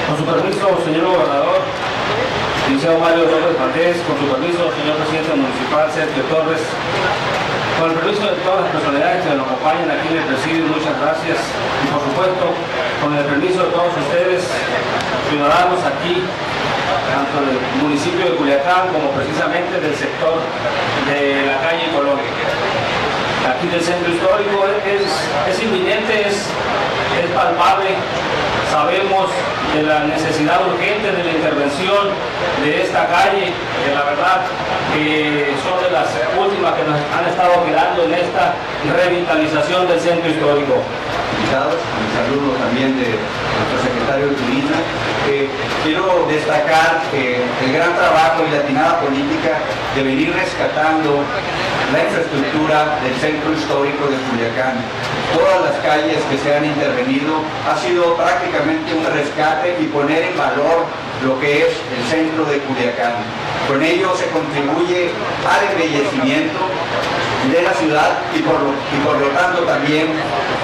Con su permiso, señor gobernador, licenciado Mario López Valdés, con su permiso, señor presidente municipal Sergio Torres, con el permiso de todas las personalidades que nos acompañan aquí en el presidio, muchas gracias. Y por supuesto, con el permiso de todos ustedes, ciudadanos aquí, tanto del municipio de Culiacán como precisamente del sector de la calle Colón. Aquí del centro histórico es inminente, es palpable. Sabemos de la necesidad urgente de la intervención de esta calle, que la verdad que son de las últimas que nos han estado quedando en esta revitalización del centro histórico. Invitados, un saludo también de nuestro secretario de Turismo. Quiero destacar el gran trabajo y la atinada política de venir rescatando la infraestructura del centro histórico de Culiacán. Todas las calles que se han intervenido ha sido prácticamente un rescate y poner en valor lo que es el centro de Culiacán. Con ello se contribuye al embellecimiento de la ciudad y por lo tanto también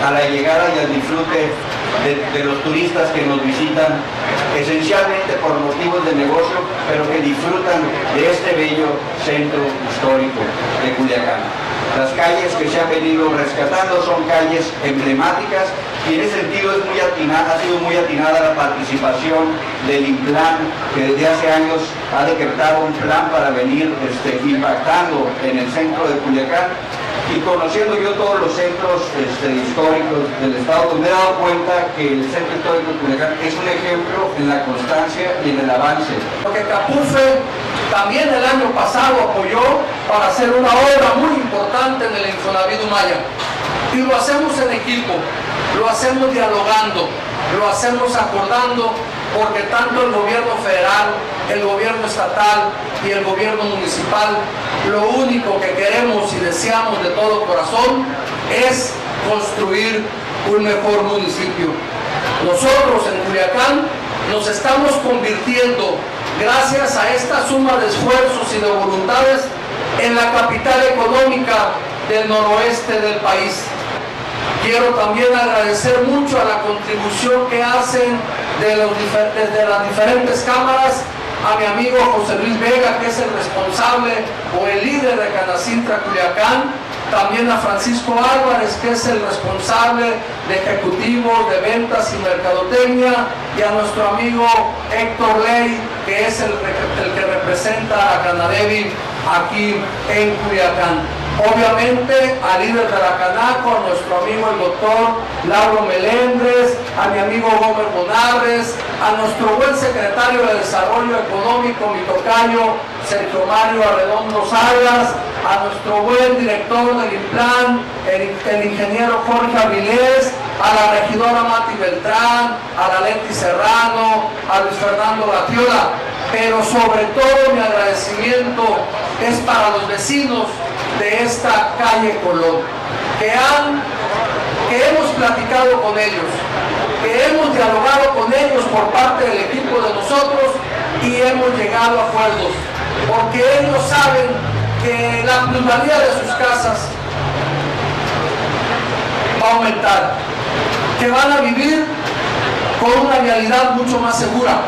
a la llegada y al disfrute de los turistas que nos visitan, esencialmente por motivos de negocio, pero que disfrutan de este bello centro histórico de Culiacán. Las calles que se han venido rescatando son calles emblemáticas y en ese sentido ha sido muy atinada la participación del INPLAN, que desde hace años ha decretado un plan para venir impactando en el centro de Culiacán. Y conociendo yo todos los centros históricos del estado, me he dado cuenta que el centro histórico de Culiacán es un ejemplo en la constancia y en el avance. Porque Capufe también el año pasado apoyó para hacer una obra muy importante en el Infonavit Maya. Y lo hacemos en equipo, lo hacemos dialogando, lo hacemos acordando, porque tanto el gobierno federal, el gobierno estatal y el gobierno municipal, lo único que queremos y deseamos de todo corazón es construir un mejor municipio. Nosotros en Culiacán nos estamos convirtiendo, gracias a esta suma de esfuerzos y de voluntades, en la capital económica del noroeste del país. Quiero también agradecer mucho a la contribución que hacen desde las diferentes cámaras, a mi amigo José Luis Vega, que es el responsable o el líder de Canacintra Culiacán, también a Francisco Álvarez, que es el responsable de ejecutivos, de ventas y mercadotecnia, y a nuestro amigo Héctor Ley, que es el que representa a Canadevi aquí en Culiacán. Obviamente al líder de la Canaco, a nuestro amigo el doctor Lauro Melendres, a mi amigo Gómez Bonarres, a nuestro buen secretario de Desarrollo Económico, mi tocayo Sergio Mario Arredondo Salas, a nuestro buen director del INPLAN, el ingeniero Jorge Avilés, a la regidora Mati Beltrán, a la Leti Serrano, a Luis Fernando Latiola, pero sobre todo mi agradecimiento es para los vecinos de esta calle Colón, que hemos platicado con ellos, que hemos dialogado con ellos por parte del equipo de nosotros y hemos llegado a acuerdos, porque ellos saben que la plusvalía de sus casas va a aumentar, que van a vivir con una realidad mucho más segura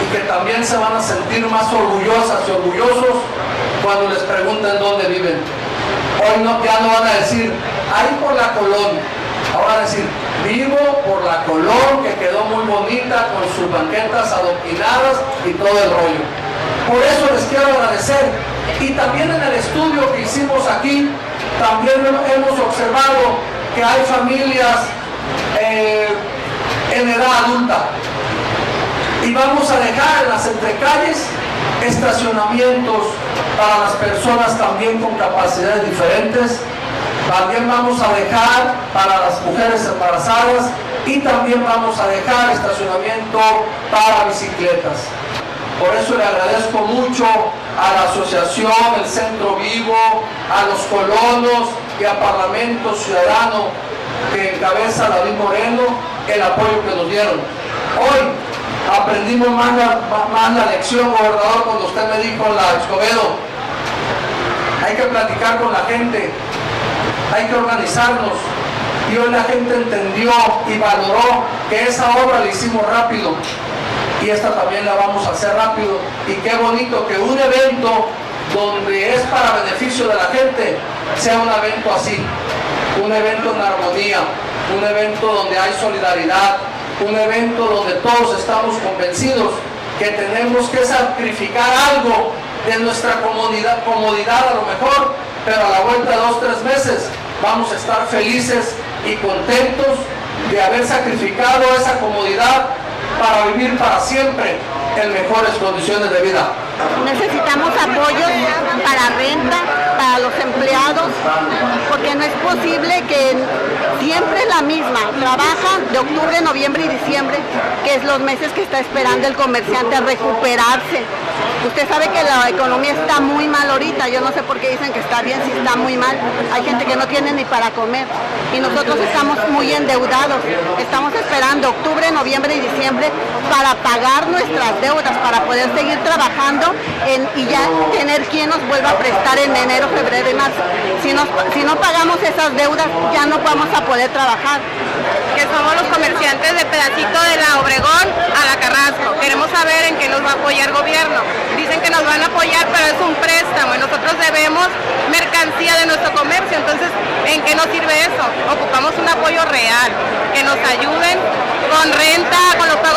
y que también se van a sentir más orgullosas y orgullosos cuando les pregunten dónde viven. Hoy ya no van a decir, ahí por la Colón. Ahora van a decir, vivo por la Colón, que quedó muy bonita con sus banquetas adoquinadas y todo el rollo. Por eso les quiero agradecer. Y también en el estudio que hicimos aquí, también hemos observado que hay familias en edad adulta. Y vamos a dejar en las entrecalles estacionamientos para las personas también con capacidades diferentes. También vamos a dejar para las mujeres embarazadas y también vamos a dejar estacionamiento para bicicletas. Por eso le agradezco mucho a la asociación El Centro Vivo, a los colonos y a Parlamento Ciudadano que encabeza David Moreno, el apoyo que nos dieron. Hoy aprendimos más la lección, gobernador, cuando usted me dijo en la Escobedo, hay que platicar con la gente, hay que organizarnos, Y hoy la gente entendió y valoró que esa obra la hicimos rápido. Y esta también la vamos a hacer rápido. Y qué bonito que un evento donde es para beneficio de la gente sea un evento así. Un evento en armonía. Un evento donde hay solidaridad. Un evento donde todos estamos convencidos que tenemos que sacrificar algo de nuestra comodidad a lo mejor, pero a la vuelta de 2 o 3 meses vamos a estar felices y contentos de haber sacrificado esa comodidad para vivir para siempre en mejores condiciones de vida. Necesitamos apoyos para renta, para los empleados, porque no es posible que siempre es la misma. Trabajan de octubre, noviembre y diciembre, que es los meses que está esperando el comerciante a recuperarse. Usted sabe que la economía está muy mal ahorita, yo no sé por qué dicen que está bien si está muy mal. Hay gente que no tiene ni para comer y nosotros estamos muy endeudados. Estamos esperando octubre, noviembre y diciembre para pagar nuestras deudas, para poder seguir trabajando y ya tener quien nos vuelva a prestar en enero, febrero y marzo. Si no pagamos esas deudas, ya no vamos a poder trabajar. Que somos los comerciantes de pedacito de la Obregón a la Carrasco. Queremos saber en qué nos va a apoyar el gobierno. Dicen que nos van a apoyar, pero es un préstamo y nosotros debemos mercancía de nuestro comercio. Entonces, ¿en qué nos sirve eso? Ocupamos un apoyo real, que nos ayuden con renta, con los pagos